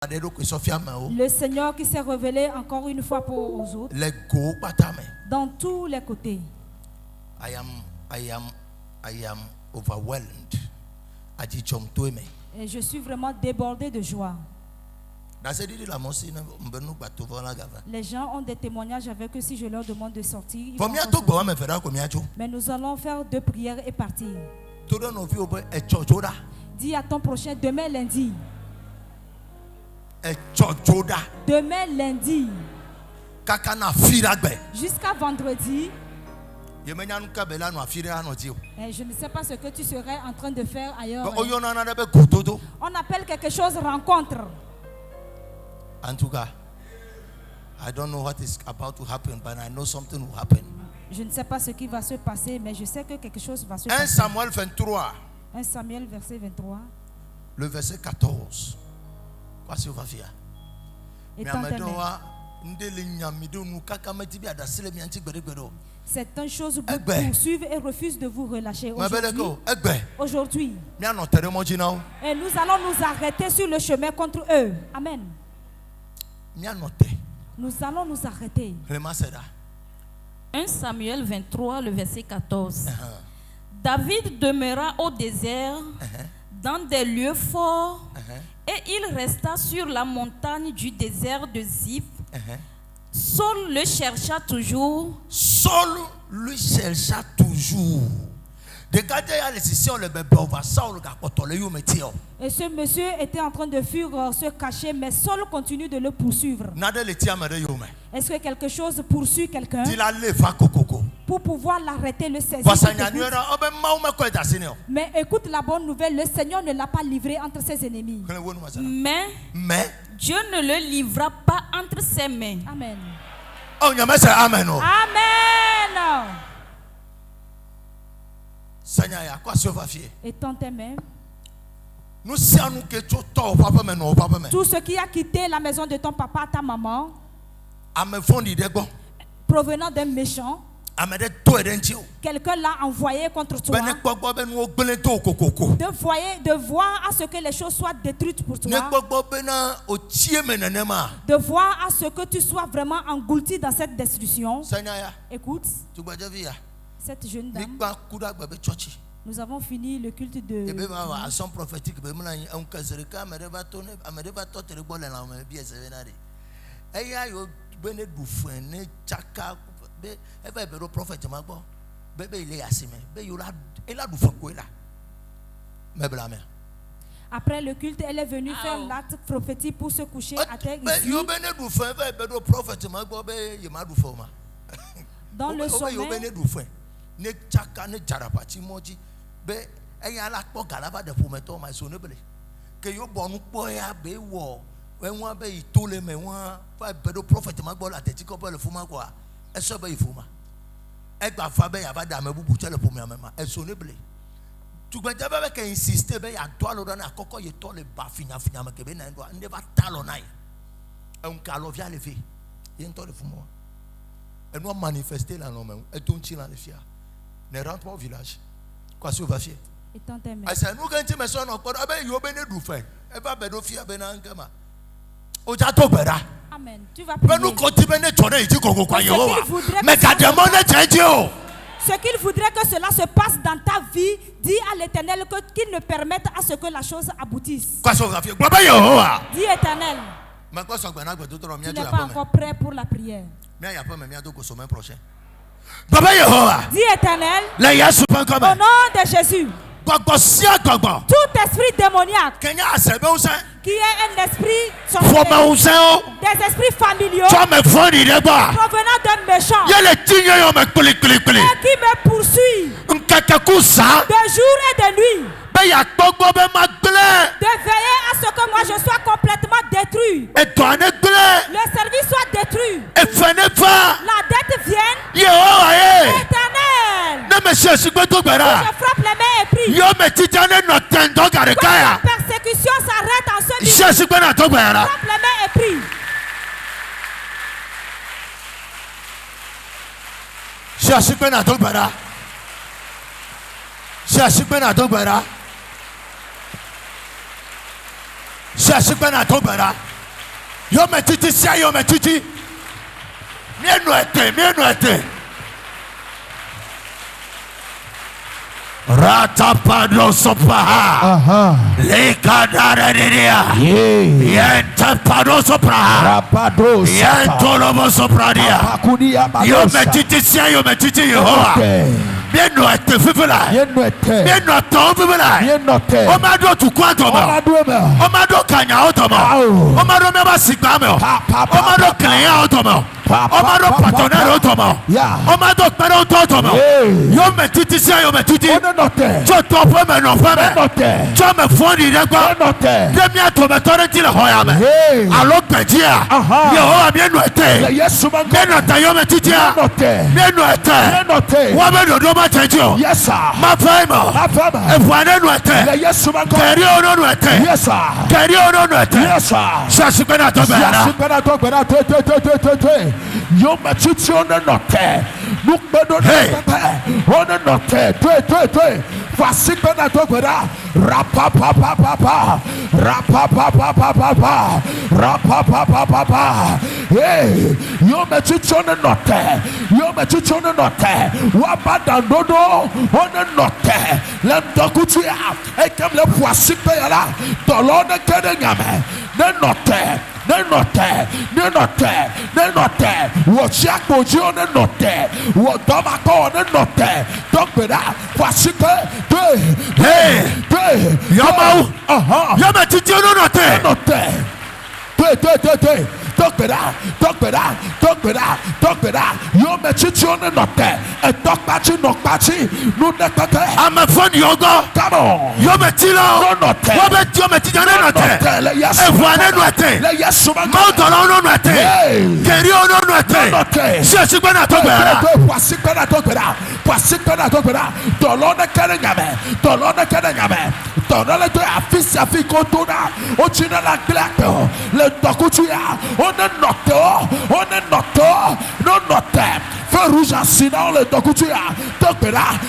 Le Seigneur qui s'est révélé encore une fois aux autres. Dans tous les côtés. I am overwhelmed. Et je suis vraiment débordé de joie. Les gens ont des témoignages avec eux si je leur demande de sortir. Mais nous allons faire 2 prières et partir. Dis à ton prochain demain lundi. Demain lundi. Jusqu'à vendredi. Et je ne sais pas ce que tu serais en train de faire ailleurs. On appelle quelque chose rencontre. En tout cas, I don't know what is about to happen, but I know something will happen. Je ne sais pas ce qui va se passer, mais je sais que quelque chose va se 1 passer. Samuel 23. 1 Samuel verset 23. Le verset 14. Voici va faire. Certaines choses vous poursuivent et refusent de vous relâcher. Aujourd'hui, et nous allons nous arrêter sur le chemin contre eux. Amen. Nous allons nous arrêter. 1 Samuel 23, le verset 14. David demeura au désert, dans des lieux forts, et il resta sur la montagne du désert de Ziph. Saul le chercha toujours. Et ce monsieur était en train de fuir, se cacher, mais Saul continue de le poursuivre. Est-ce que quelque chose poursuit quelqu'un pour pouvoir l'arrêter, le saisir? Mais écoute la bonne nouvelle, le Seigneur ne l'a pas livré entre ses ennemis. Mais Dieu ne le livra pas entre ses mains. Amen. Amen. Amen. Étends tes mains. Tout ce qui a quitté la maison de ton papa, ta maman, provenant d'un méchant, quelqu'un l'a envoyé contre toi, de voir à ce que les choses soient détruites pour toi, de voir à ce que tu sois vraiment englouti dans cette destruction. Écoute, cette jeune dame, nous avons fini le culte de après le culte, elle est venue faire l'acte prophétique pour se coucher à terre ici. Dans le sommet, elle doit manifester la norme. Elle tourne dans les fiers. Ne rentre pas au village. Quoi si on va fier? Amen. Tu vas prier. Ce qu'il voudrait que cela se passe dans ta vie, dis à l'Éternel qu'il ne permette à ce que la chose aboutisse. Dis Éternel. Tu n'es pas encore prêt pour la prière. Dis Éternel. Au nom de Jésus. Tout esprit démoniaque qui est un esprit des esprits familiaux provenant d'un méchant et qui me poursuit de jour et de nuit, de veiller à ce que moi je sois complètement détruit, le service soit détruit, la dette vienne. Éternel, je frappe les mains et prie. Que la persécution s'arrête en ce lieu. Frappe les mains et prie. Yo me titi sia yo me titi. Mienu ete. Ratapado sopraha. Lekadara diria. Yentapado sopraha. Rapado Yentolobo sopradia. Yo me titi sia yo me titi Yehowa. Mienu ete fifela. Mienu ete fifela. Omado tukwantoma. Omado kanya otoma. Omado meba sigbame. Omado klenya otoma. Omado patonero otoma. Omado kpero otoma. Yo me titi sia yo me titi. Jo tope me no feme. Jo me fondi dekwa. Demi atome torenti le hoyame. Alo pejia. Yehowa mienu ete. Mienu ete yo me titi. Mienu ete. Wabe dodo ma chenjo. Yes sir. Ma fema. Efwane nu ete. Keri ono nu ete. Yes sir. Keri ono nu ete. Yes sir. Shashipena tobera. Yo me titi ono note. Nukbedo ono note. Fasikena tobera. Rapapapapapa. Hey, yo me titi ono note. Wabada dodo ono note. Lem dokutia. Ekem le fasikpe yala. Tolone kede nyame. Ne note. Wochiakpoji on the note. Wotomako on the note. Dokbeda. Fasikpe. Hey. Yama. Yama titi ono note. Dokbeda. Yo me titi on the note. E nokpachi. No nekate. I'm a fun yoga. Come on. Yo me tilo. No note. Wabe yo me titi ono note. Efwane nu ete. Mount ono nu ete. Keri ono nu ete. Shashipena tobera. Pasikpena tobera. Dolone kere nyame. Dolone to afi kotona. Ochina la glato. Le dokutia. On no note. Feu rouge en sinon le dokutia. Tokbera.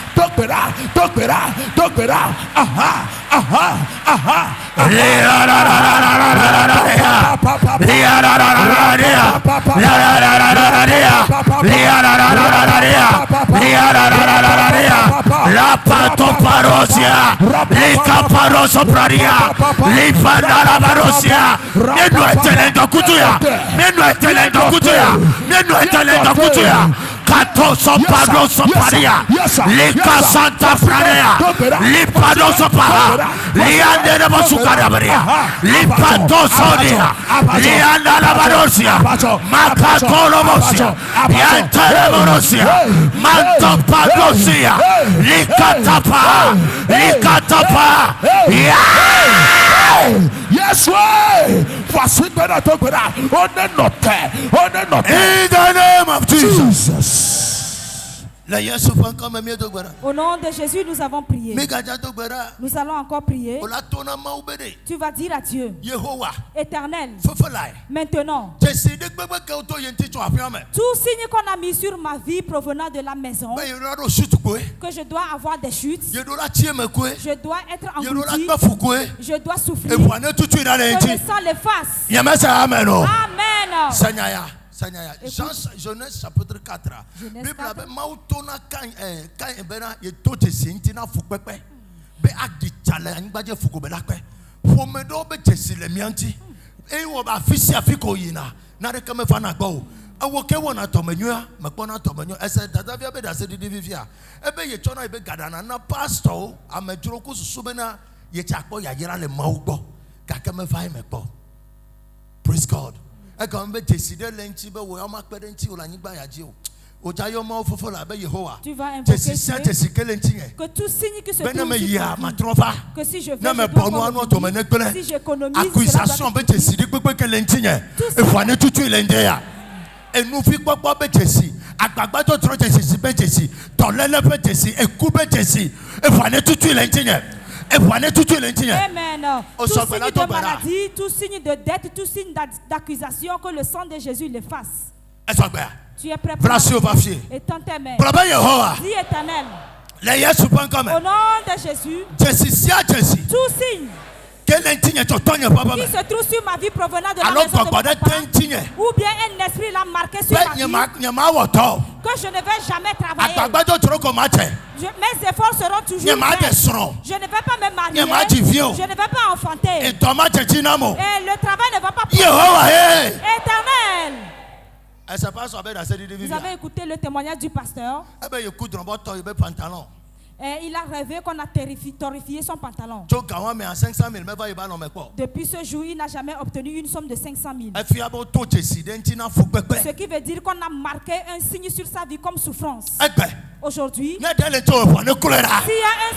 Aha. La patoparosia, lika paroso praria, lipa la parosia. Menu etelendo kutuya. Katoso paroso praria, lika santa praria, lipa doso para, liande de bosukarabaria, lipa dosonia, lianda la parosia, makatolo mosia, yantele morosia, manto parosia, likatapa. Yes, way. Fasikpena tobera. On the note. In the name of Jesus. Au nom de Jésus, nous avons prié. Nous allons encore prier. Tu vas dire à Dieu, Éternel, maintenant, tout signe qu'on a mis sur ma vie provenant de la maison, que je dois avoir des chutes, je dois être englouti, je dois souffrir, que le sang l'efface. Amen. Genèse chapitre 4. Bible abe mautona kan bena ye tote sintina fukpepe. Be agi chale angbaje fukobela kwe. Fomedo be chesile mianti. E wo ba fisi afiko yina. Na de kame fana gbo. Awoke wona tomenua, makpona tomenua. Ese dadavia be da se didivia. Ebe ye chona ebe gadana na pastor amejuro ku susubena ye chakpo ya yira le maugbo. Kakame fa mekpo. Praise God. I come back to see the length of the world. Tu vas invoquer que tout signe qui se trouve que si je veux, si j'économise, et nous fit quoi Jesse, Agbagba to tro Jesse, Jesse, Tolele Jesse, et coupe Jesse, et voilà tout l'intérieur. Amen. Tout signe de maladie, tout signe de dette, tout signe d'accusation, que le sang de Jésus l'efface. Tu es prêt pour et tends tes mains. Dis Éternel. Au nom de Jésus. Tout signe qui se trouve sur ma vie provenant de la maison de mon papa, ou bien un esprit l'a marqué sur ma vie, que je ne vais jamais travailler. Mes efforts seront toujours vains. Je ne vais pas me marier. Je ne vais pas enfanter. Et le travail ne va pas produire. Éternel. Vous avez écouté le témoignage du pasteur? Il a rêvé qu'on a terrifié son pantalon. Depuis ce jour, il n'a jamais obtenu une somme de 500 000. Ce qui veut dire qu'on a marqué un signe sur sa vie comme souffrance. Aujourd'hui, s'il y a un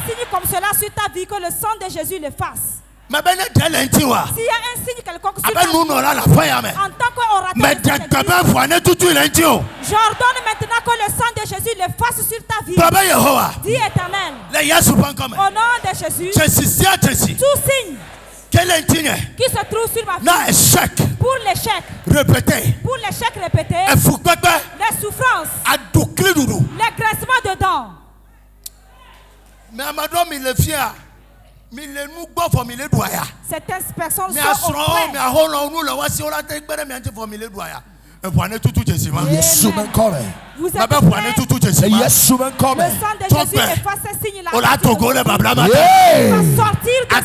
signe comme cela sur ta vie, que le sang de Jésus le fasse. S'il y a un signe quelconque sur ta vie, en tant qu'orateur, j'ordonne maintenant que le sang de Jésus le fasse sur ta vie. Dis Éternel, au nom de Jésus, tout signe qui se trouve sur ma vie, pour l'échec répété, les souffrances, les graissements de dents. Certaines personnes sont au vous êtes prêts? Le sang de Jésus efface ces signes-là. Il va sortir de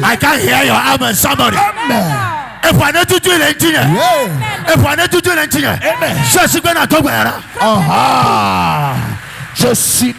I can't hear your amen, somebody. Je suis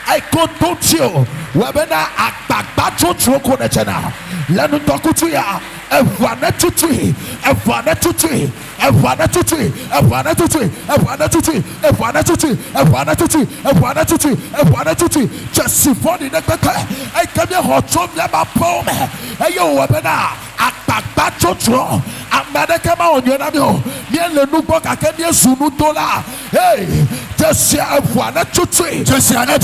I continue. Webena akbagba chocho konechena. Lanu tokutuya. Ewana tutui. Ewana tutui. Ewana tutui. Ewana tutui. Ewana tutui. Ewana tutui. Ewana tutui. Ewana tutui. Ewana tutui. Justifoni nekeke. I come here hotchom yaba pome. Eyo webena akbagba chocho. Amadeke ma onyonamio. Mien le nubo kakemie sunu dola. Hey. Just ewana tutui. Just ewana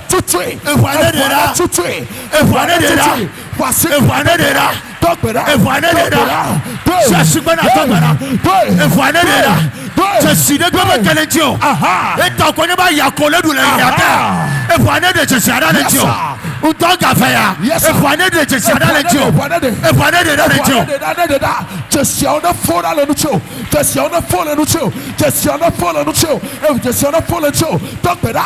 tutui. Ewana tutui. Ewana tutui. Wasi ewana dera. Dokbera. Ewana dera. Shashibana dokbera. Ewana dera. Cheside gobe kelentio. Aha. Eta koneba yakole dule yaka. Ewana de chesiara lentio. Utoga feya. Ewana de chesiara lentio. Ewana de lentio. Chesiona fora lentio. Chesiona fora lentio. Chesiona fora lentio. Chesiona fora lentio. Dokbera.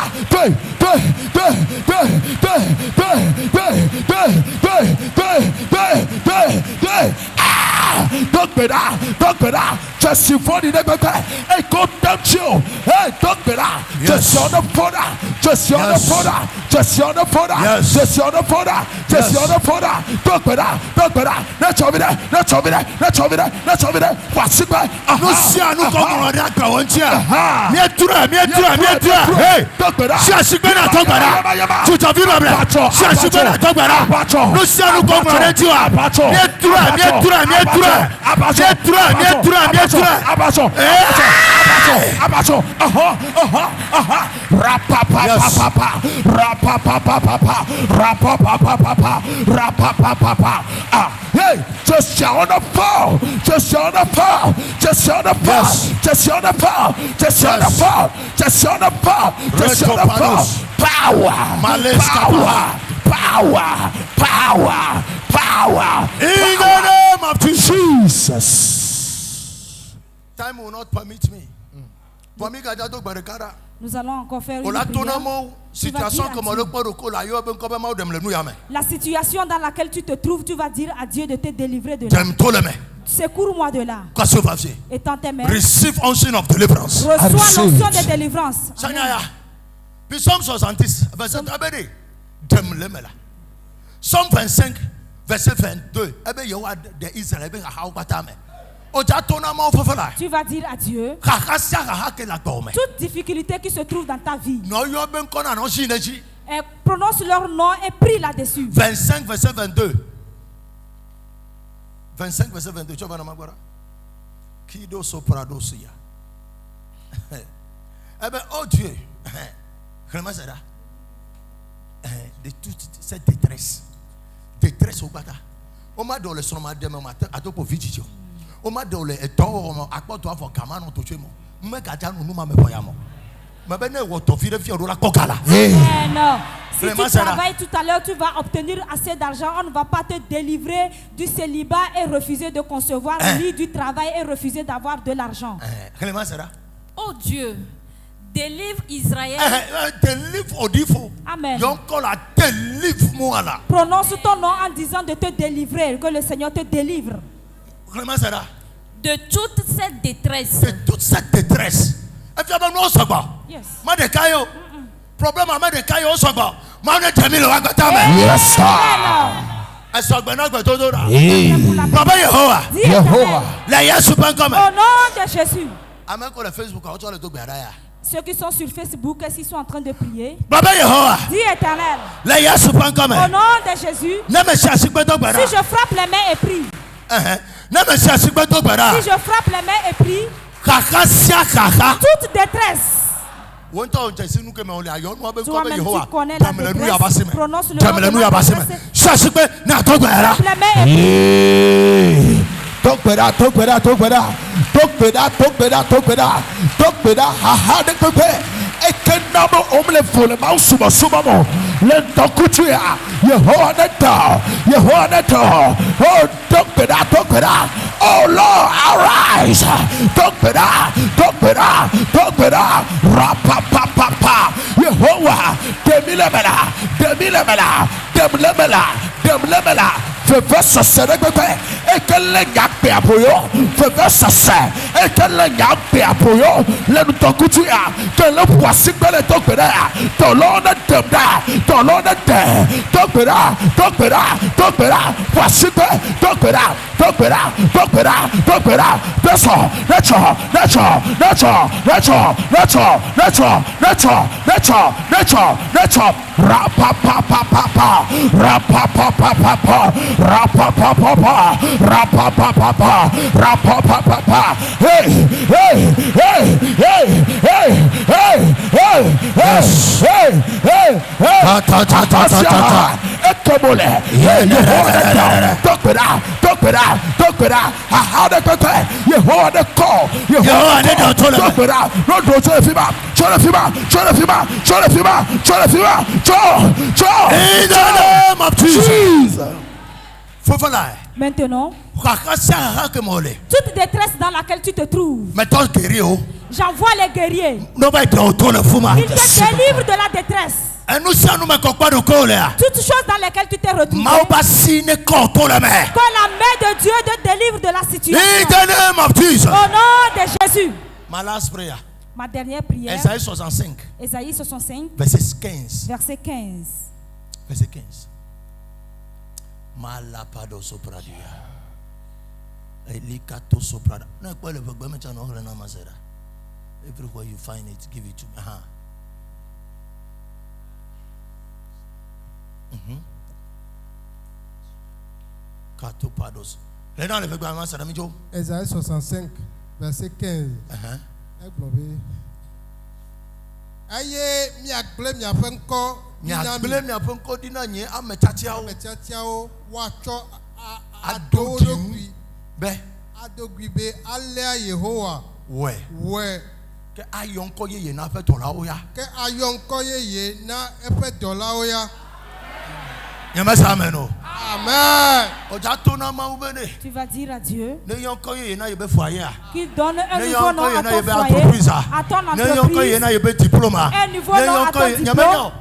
Don't be that. Just you for the neighbor. Hey, go down you. Hey, don't be that. Just on the border. Just on the border. Just on the border. Just on the border. Just on the border. Don't be that. Don't be that. Let's over there. Let's over there. Let's over there. Let's over there. What's it by? No see, I no come on that one. Me tura. Hey, don't be that. Just go na talk about. To the people. Just go na talk about. No see, I no come on that one. Me tura. Hey, just shout the fall. Just shout the fall. Just shout the fall. Just shout the fall. Just shout the fall. Just shout the fall. Just shout the fall. Power. In the name of Jesus. Time will not permit me. Nous allons encore faire une prière. La situation dans laquelle tu te trouves, tu vas dire à Dieu de te délivrer de là. Secours-moi de là. Étends tes mains. Receive unction of deliverance. Reçois l'onction de délivrance. Psalm 70, verset Psalm 25, verset 22. Tu vas dire à Dieu toute difficulté qui se trouve dans ta vie. Prononce leur nom et prie là-dessus. 25, verset 22. 25, verset 22. Tu vas voir ma Kido sopradosia. Eh bien, oh Dieu, comment c'est là? De toute cette détresse au bata. On m'a donné le son demain matin à toi vidéo. On m'a donné le temps à quoi toi faut camano to tuer moi. Mais quand nous m'a me voyons. Mais ben ne votre fille de fier la coca là. Si tu travailles tout à l'heure, tu vas obtenir assez d'argent. On ne va pas te délivrer du célibat et refuser de concevoir, ni du travail et refuser d'avoir de l'argent. Oh Dieu, délivre Israël. Amen. Prononce ton nom en disant de te délivrer, que le Seigneur te délivre. De toute cette détresse. De toute cette détresse. Yes. Problème à mettre des cailloux au soba. Yes, sir. Papa Yehowa. Yehowa. La Yesu pas comme. Au nom de Jésus. Amen. Pour le Facebook, on va le tout bien. Ceux qui sont sur Facebook, s'ils sont en train de prier. Papa Yehowa. Dis Éternel. La Yesu pas comme. Au nom de Jésus. Si je frappe les mains et prie. Si je frappe les mains et prie. Toute détresse. Toi-même tu connais la détresse. Prononce le nom de la détresse. Ekenamo omle fole mausuma sumamo lento kutuya Yehowa neto oh talk better oh Lord arise talk better rapa papa Yehowa demlemela fevesa seregbe ekele nyakpe apoyo fevesa se ekele nyakpe apoyo lenu tokutuya kele wasikbele tokbera tolona demda tolona de tokbera wasikbe tokbera beso nature rapapapapa hey ekebole tokbera Yehowa de call Yehowa de tokbera no do chorefima in the name of Jesus. Maintenant, toute détresse dans laquelle tu te trouves, j'envoie les guerriers. Ils te délivrent de la détresse. Toutes choses dans lesquelles tu t'es retrouvé, que la main de Dieu te délivre de la situation. Au nom de Jésus. Ma dernière prière. Ésaïe 65. Verset 15. Verset 15. Malapado sopradia. Elikato soprada. No, everywhere you find it, give it to me. Katopados. Ésaïe 65, verset 15. Aye miakble miafenko dinanye amechatiao wacho adogui be alea Yehowa we ke ayonko yeye na fe dola oya na efe dola oya. Amen. Tu vas dire à Dieu qu'il donne un nouveau nom à ton foyer, à ton entreprise, un nouveau nom à ton diplôme.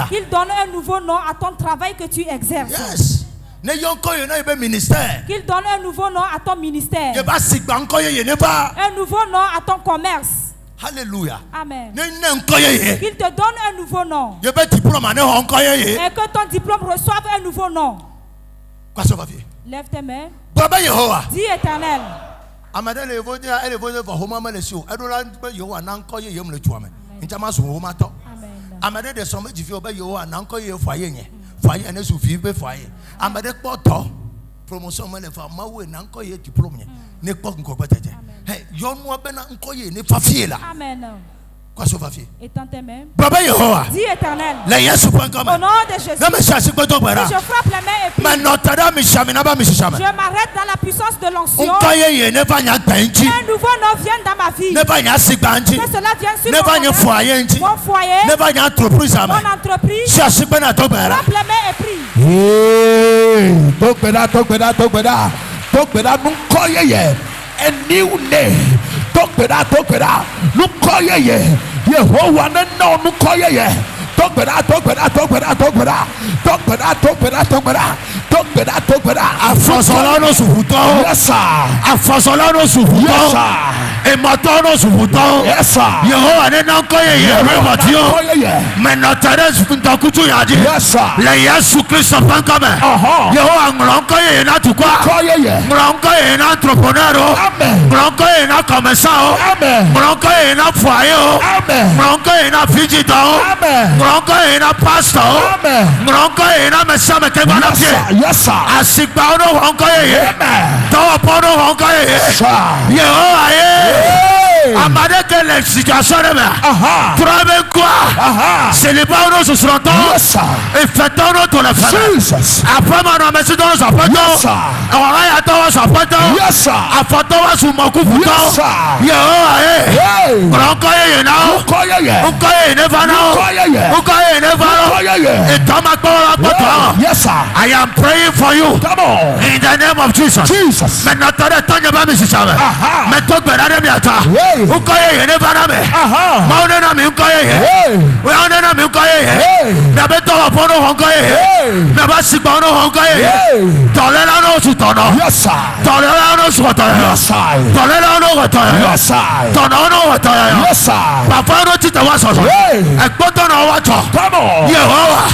Qu'il donne un nouveau nom à ton travail que tu exerces. Yes. Qu'il donne un nouveau nom à ton ministère. Un nouveau nom à ton commerce. Alléluia. Amen. Qu'il te donne un nouveau nom. Et que ton diplôme reçoive un nouveau nom. Lève tes mains. Dis Éternel. Promotion me le fa mawe na nko ye diplôme ne ko nko petete hey yon mo be na nko ye ne fa fie la amen Étends tes mains. Dis Éternel. Au nom de Jésus. Si je frappe les mains et puis je m'arrête dans la puissance de l'onction. Un nouveau nom vient dans ma vie. Que cela vienne sur mon foyer, mon entreprise. Frappe les mains et prie. A new name. Talk better. Look call ye. Yehovah no look call ye. Talk better. Afasolano sufuto. Yes sir. Afasolano sufuto. Yes sir. E matono sufuto. Yes sir. Yehovah ne nankoye ye rebatio. Menotare sufuntakutu yadi. Yes sir. Le Yesu Kristo pankame. Yehovah ngronkoye na tukwa. Ngronkoye na entrepreneur. Amen. Ngronkoye na commerçant. Amen. Ngronkoye na foyer. Amen. Ngronkoye na visitor. Amen. Ngronkoye na pastor. Amen. Ngronkoye na mesame kebana pie. Yes sir. Asikpa ono ngronkoye ye. Amen. Tawa pono ngronkoye ye. Yehovah ye. Amadeke le situation de me. Trouve quoi? C'est les parents sur son temps. Et fait-on notre la famille. Après mon nom, c'est dans nos appartements. On va attendre son appartement. Appartement sur mon coup pour toi. Yo, Broncoye, now. Broncoye, never know. Broncoye, never know. Et Thomas Paul, yes, sir. I am praying for you. Come on. In the name of Jesus. Jesus. Mais notre temps n'est pas mis sur ça. Mais tout le monde est bien. Ukoye ne baname. Maune na mi ukoye. We ane na mi ukoye. Na beto apono honkoye. Na basi bono honkoye. Tolela no sutono. Yes sir. Tolela no sutono. Yes sir. Tolela no sutono. Yes sir. Tono no sutono. Yes sir. Papa no tita wasoso. Ekpoto no wacho. Come on. Yehovah.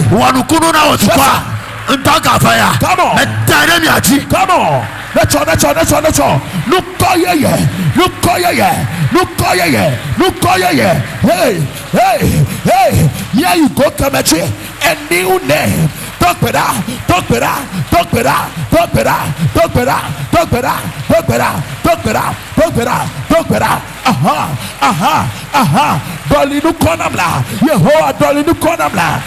Wanukunu na otukwa. Ntaka fire. Come on. Metane miachi. Come on. Let's go. Look, Hey. Here you go, Kamachi. A new name. Talk better. Dolinu konamla. Yehovah dolinu konamla.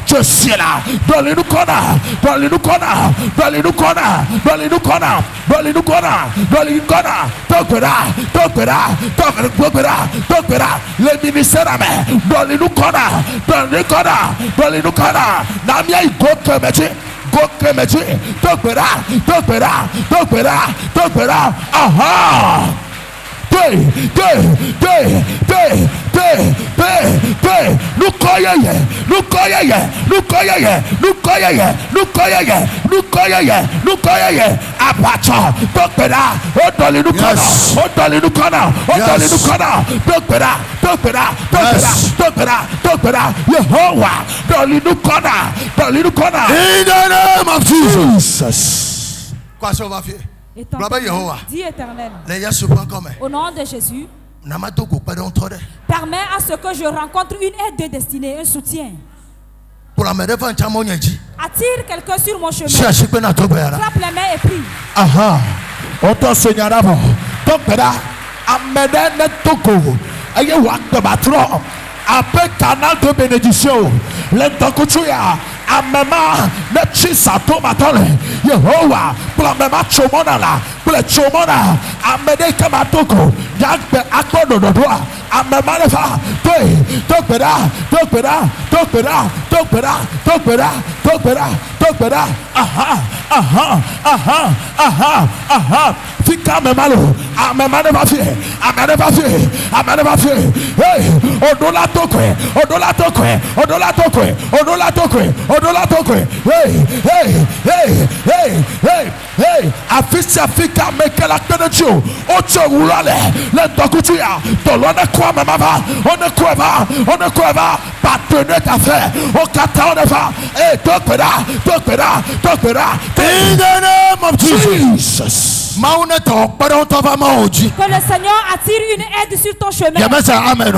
Je suis là. Dolinu kona. Talk better. Le ministère à main. Dolinu kona. Namia y go kemechi. Talk better. Aha. Lukoye. Apacha. Talk better. Dolinu kona. Talk better. Yehovah. Dolinu kona. In the name of Jesus. Quoi ça va faire? Dis Éternel. Au nom de Jésus. Permets à ce que je rencontre une aide de destinée, un soutien. Attire quelqu'un sur mon chemin. Frappe les mains et prie. Autant Seigneur avant. Donc là, amène Toko. Ayez wakte batro. Après canal de bénédiction. L'entokutuya. Amema ne chisa tomatole. Yehovah. Pour la même chomona là. Pour le chomona. Amene kamatoko. Yakbe akodo do doa. Amema ne fa. Talk better. Aha. Fika me malo. Amema ne va faire. Hey. Odola tokwe. Hey. Afisa fika meke la tenecho. Ocho ulale. Le dokutuya. Tolone kwa mama. On ne kweva. Partenaire d'affaires. Au kata on ne va. Hey, talk better. In the name of Jesus. Que le Seigneur attire une aide sur ton chemin. Amen.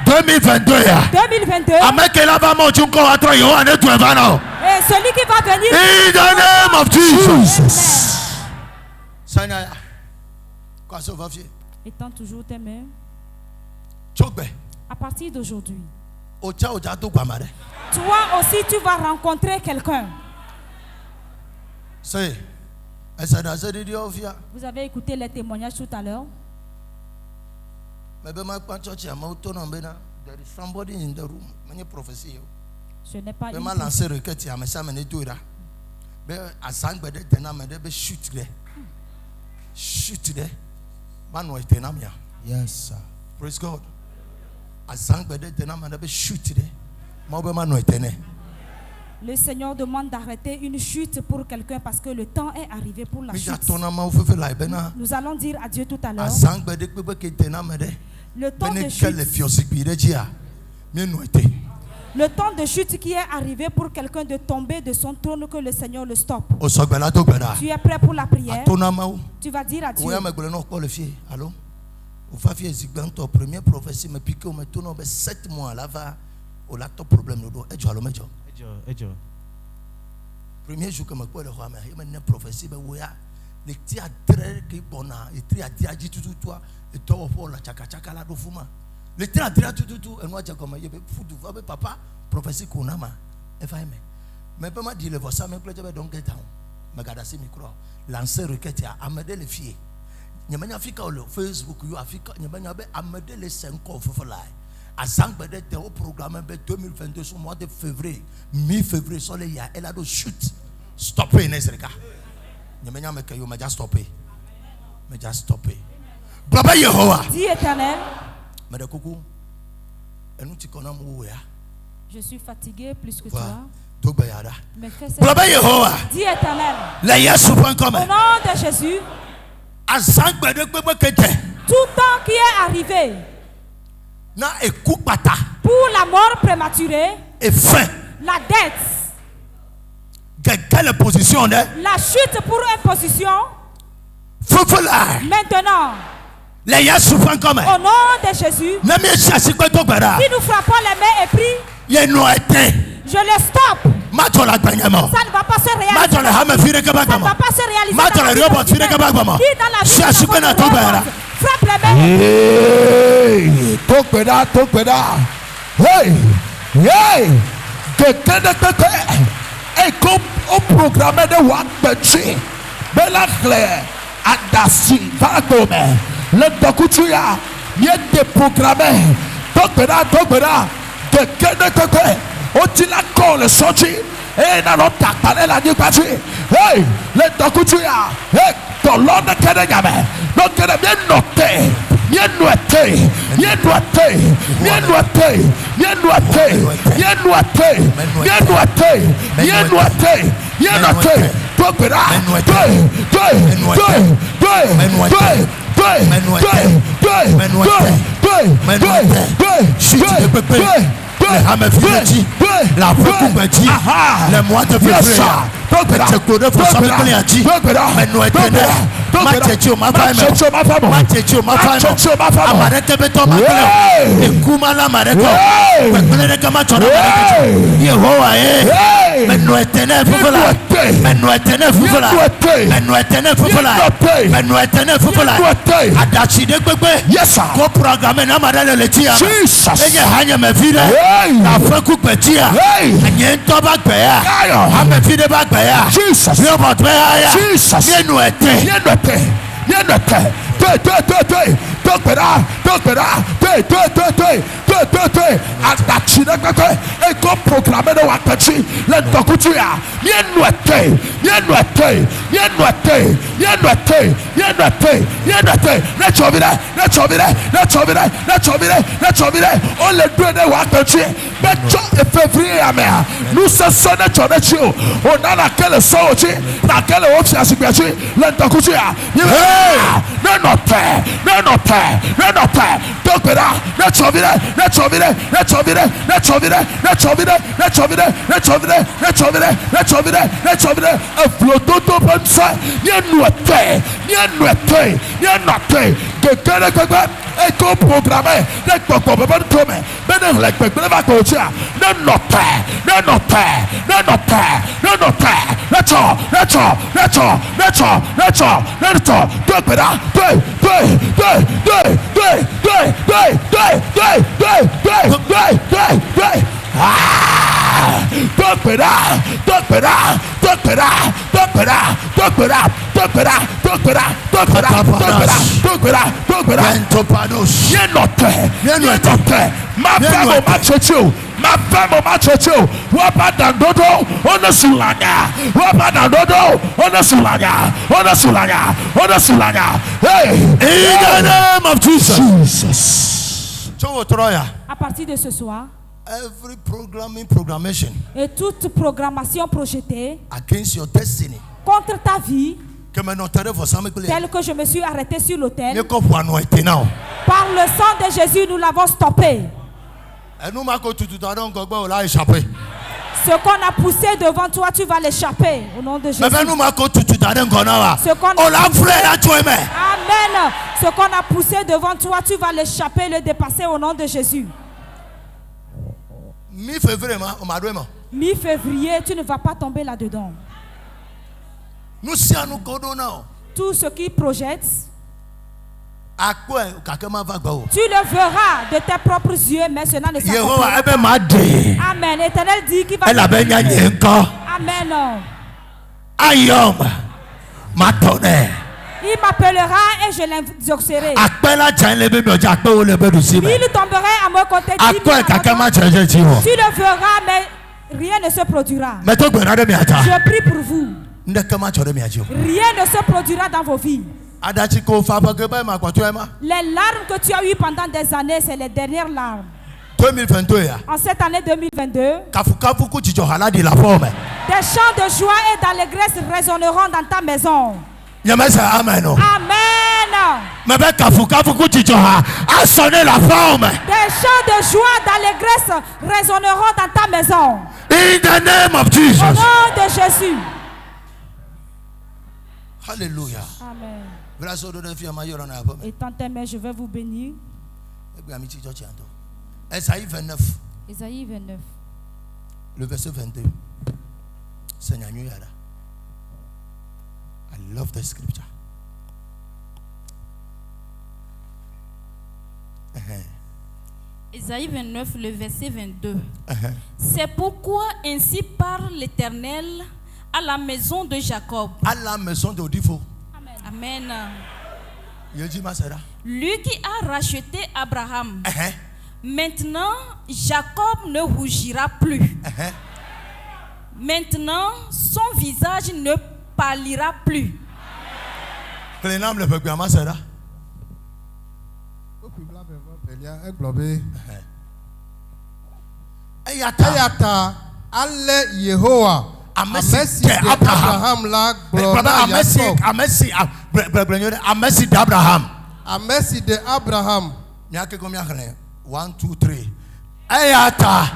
2022. Et celui qui va venir. In the name of Jesus. Étends toujours tes mains. À partir d'aujourd'hui, toi aussi tu vas rencontrer quelqu'un. Vous avez écouté les témoignages tout à l'heure. There is somebody in the room. Many prophecy. Ce n'est pas une lancé requête à mes amis tout là. Mais à sang bede tenam de shoot there. Shoot there. Man no tenam ya. Yes sir. Praise God. À sang bede tenam de shoot there. Mo man no tene. Le Seigneur demande d'arrêter une chute pour quelqu'un parce que le temps est arrivé pour la chute. Nous allons dire adieu tout à l'heure. Le temps de chute qui est arrivé pour quelqu'un de tomber de son trône, que le Seigneur le stoppe. Tu es prêt pour la prière? Tu vas dire adieu. Allô? Première prophétie me pique au tourne 7 mois là va au laptop problème premier jour que me quoi le roi mais il m'a prophétie ben ouais les tia très qui bona et tia dia dit tout toi et toi pour la chaka chaka la do fuma les tia dia tout et moi j'ai comme il faut du va papa prophétie qu'on a ma FM mais pas m'a dit le voici mais que je donc get down me garder ce micro lancer requête à Amédée les filles nyamanya Africa le Facebook you Africa nyamanya be Amédée les 5 of fly à Zangbede au programme 2022 au mois de février, mi-février, soleil, elle a de chute. Stoppé, Nezreka. Nyamenya me kayo, me just stoppé. Me just stoppé. Bravo Yehovah. Dis éternel. Me de coucou. Et nous tu connais où ya? Je suis fatigué plus que toi. Mais fais ça. Bravo Yehovah. Dis éternel. La Yesu.com. Au nom de Jésus. À Zangbede tout temps qui est arrivé. Pour la mort prématurée et fin. La dette. Quelle position la chute pour imposition. Maintenant. Au nom de Jésus. Si nous frappons les mains et prient. Je les stoppe. Ça ne va pas se réaliser. Ça ne va pas se réaliser. Qui dans la vie frappe les mains. Hey, hey, hey, et comme au programme de Wakbechi, Bela Claire, Adassi, Varatome, le Dokutuya, Yete programmé, Tokbeda, de Kenekeke, Otila Kole Sochi, et dans notre tapane la nuit passée, hey, le Dokutuya, hey, dans l'ordre de Kenegame, donc elle est bien notée. Bien noté, bien noté, bien noté, bien noté, bien noté, bien noté, bien noté, bien noté. La le mois de février. et comme proclamé de Wakachi, le Dokutuya, bien noté, bien noté, bien noté, bien noté, bien noté, bien noté, let's over there, let's over there, let's over there, let's over there, let's over there, on le deux de Wakachi, mais et février, nous sommes on a laquelle sorti, laquelle option à sécurité, le Dokutuya, non noté, non noté, non noté, Dokbeda, let's over there, let's over there, let's over there, let's over there, let's over there, let's over there, À partir de ce soir, every programmation et toute programmation projetée against your destiny contre ta vie, tel que je me suis arrêté sur l'autel, par le sang de Jésus, nous l'avons stoppé. Ce qu'on a poussé devant toi, tu vas l'échapper au nom de Jésus. Amen. Ce qu'on a poussé devant toi, tu vas l'échapper, le dépasser au nom de Jésus. Mi-février, tu ne vas pas tomber là-dedans. Tout ce qui projette, tu le verras de tes propres yeux, mais cela ne s'accomplira pas. Amen. L'Éternel dit qu'il va. Amen. Il m'appellera et je l'exaucerai. Il tomberait à mon côté. Tu le verras, mais rien ne se produira. Je prie pour vous. Rien ne se produira dans vos vies. Les larmes que tu as eues pendant des années, c'est les dernières larmes. En cette année 2022, des chants de joie et d'allégresse résonneront dans ta maison. Amen. Des chants de joie, d'allégresse résonneront dans ta maison. In the name of Jesus. Au nom de Jésus. Alléluia. Amen. Étant aimé, je vais vous bénir. Ésaïe 29. Ésaïe 29. Le verset 22. Seigneur, I love the scripture. Ésaïe 29, le verset 22. C'est pourquoi ainsi parle l'Éternel à la maison de Jacob. À la maison de Odifo. Amen. Lui qui a racheté Abraham. Maintenant, Jacob ne rougira plus. Maintenant, son visage ne pâlira plus. Ayata ale Yehowa amesi de Abraham la glona Jacob. Amesi d'Abraham. Amesi de Abraham. 1, 2, 3. Ayata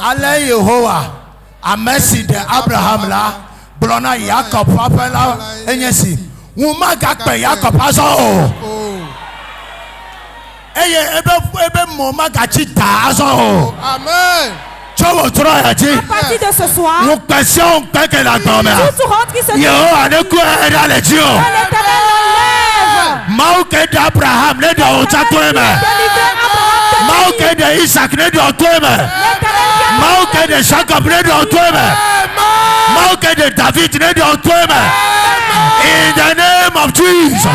ale Yehowa amesi de Abraham la glona Jacob papa la enyesi. Wuma gakpe Jacob aso o. Eye ebe moma gachita aso o. Amen. À partir de ce soir, tout rentre qui se trouve. L'Éternel d'Abraham, ne doit pas de Isaac, ne doit pas de Jacob, ne doit pas de David, ne doit pas. In the name of Jesus.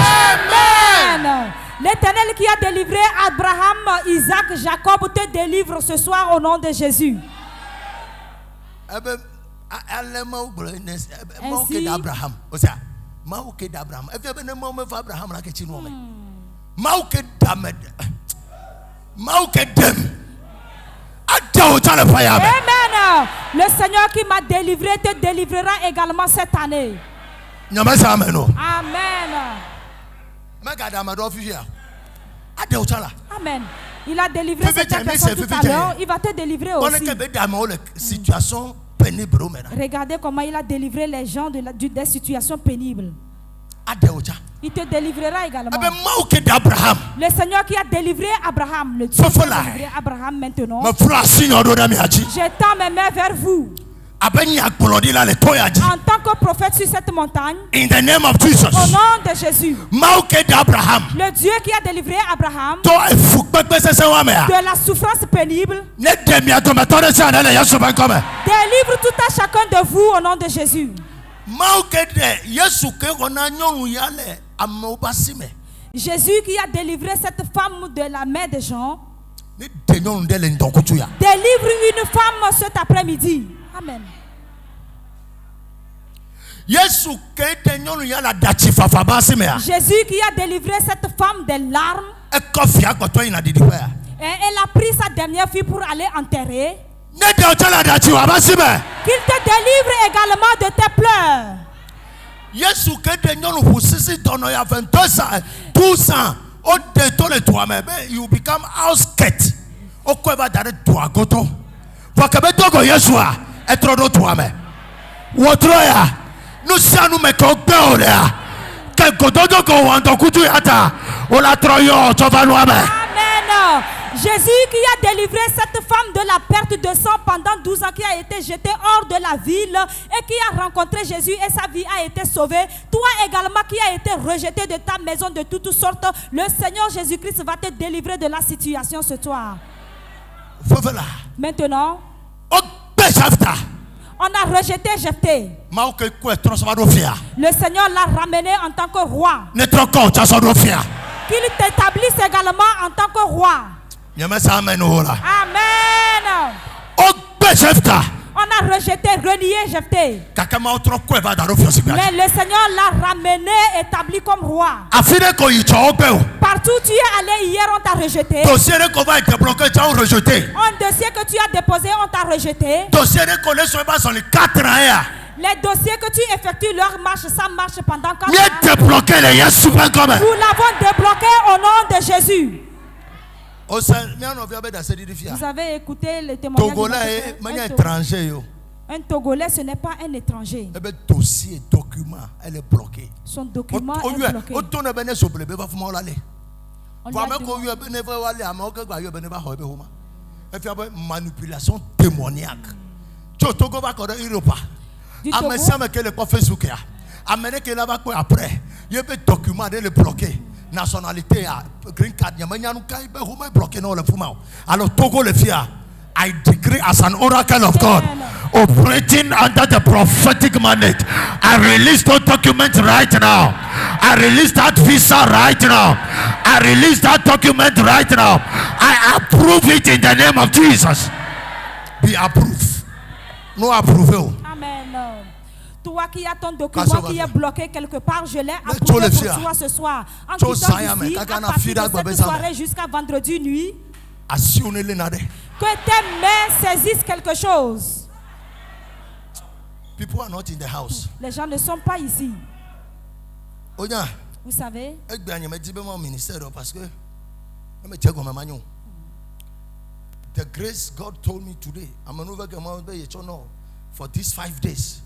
Amen. L'Éternel qui a délivré Abraham, Isaac, Jacob te délivre ce soir au nom de Jésus. Ainsi, Amen. Le Seigneur qui m'a délivré te délivrera également cette année. Amen. Amen. Il a délivré cette personne tout à l'heure. Il va te délivrer aussi. Situation pénible. Regardez comment il a délivré les gens des situations pénibles. Il te délivrera également. Le Seigneur qui a délivré Abraham, le Dieu qui a délivré Abraham maintenant. J'étends mes mains vers vous. En tant que prophète sur cette montagne, in the name of Jesus, au nom de Jésus, le Dieu qui a délivré Abraham de la souffrance pénible, délivre tout à chacun de vous au nom de Jésus. Jésus qui a délivré cette femme de la main des gens, délivre une femme cet après-midi. Amen. Jésus qui a délivré cette femme des larmes, et elle a pris sa dernière fille pour aller enterrer. Qu'il te délivre également de tes pleurs. Jésus qui you become outskirts. Amen. Jésus qui a délivré cette femme de la perte de sang pendant 12 ans, qui a été jetée hors de la ville et qui a rencontré Jésus et sa vie a été sauvée. Toi également qui a été rejeté de ta maison de toutes sortes, le Seigneur Jésus-Christ va te délivrer de la situation ce soir. Maintenant, on a rejeté Jephthé. Le Seigneur l'a ramené en tant que roi. Qu'il t'établisse également en tant que roi. Amen. On a rejeté, renié Jephthé. Mais le Seigneur l'a ramené, établi comme roi. Partout où tu es allé hier, on t'a rejeté. Un dossier que tu as déposé, on t'a rejeté. Les dossiers que tu effectues leur marche, ça marche pendant 4 ans. Nous l'avons débloqué au nom de Jésus. Vous avez écouté le témoignage. Un Togolais, ce n'est pas un étranger. Elle est bloquée. Son document est bloqué. Manipulation démoniaque. Du Togo, après, il y a des documents les bloquer. Nationalité, green card, bloqué. Alors, Togo le fait. I decree as an oracle of God, operating under the prophetic mandate, I release those documents right now. I release that visa right now. I release that document right now. I approve it in the name of Jesus. Be approved. No approval. Amen. Toi qui as ton document qui est bloqué quelque part, je l'ai approuvé pour toi ce soir. En quittant ici, à partir de cette soirée jusqu'à vendredi nuit, que tes mains saisissent quelque chose. People are not in the house. Les gens ne sont pas ici. Vous savez, the grace God told me today, I'm over for these 5 days.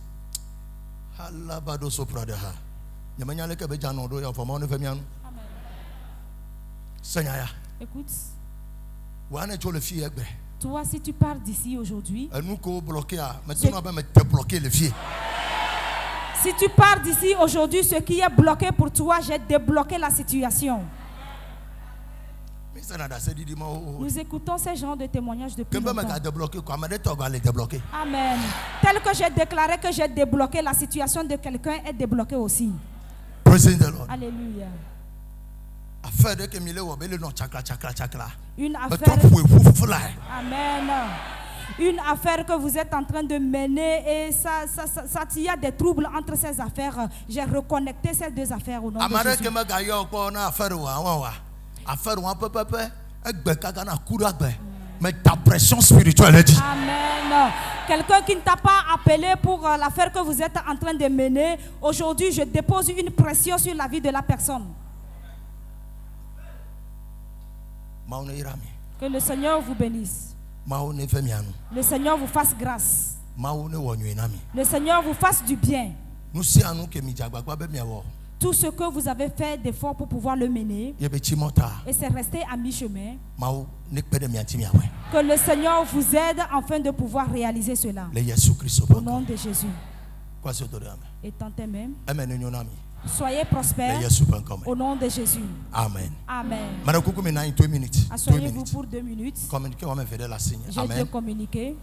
Écoute. Toi, si tu pars d'ici aujourd'hui, si tu pars d'ici aujourd'hui, ce qui est bloqué pour toi, j'ai débloqué la situation. Nous écoutons ces genres de témoignages depuis longtemps. Amen. Tel que j'ai déclaré que j'ai débloqué, la situation de quelqu'un est débloquée aussi. Alléluia. Une affaire, amen. Une affaire que vous êtes en train de mener et ça il y a des troubles entre ces affaires. J'ai reconnecté ces deux affaires au nom de Jésus. Mais ta pression spirituelle est dit. Amen. Quelqu'un qui ne t'a pas appelé pour l'affaire que vous êtes en train de mener, aujourd'hui je dépose une pression sur la vie de la personne. Que le Seigneur vous bénisse. Le Seigneur vous fasse grâce. Le Seigneur vous fasse du bien. Tout ce que vous avez fait d'efforts pour pouvoir le mener, et c'est resté à mi-chemin, que le Seigneur vous aide afin de pouvoir réaliser cela. Au nom de Jésus. Et tentez même. Soyez prospères au nom de Jésus. Amen. Amen. Asseyez-vous pour 2 minutes. J'ai dû communiquer.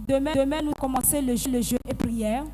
Demain, nous commençons le jeu et prière.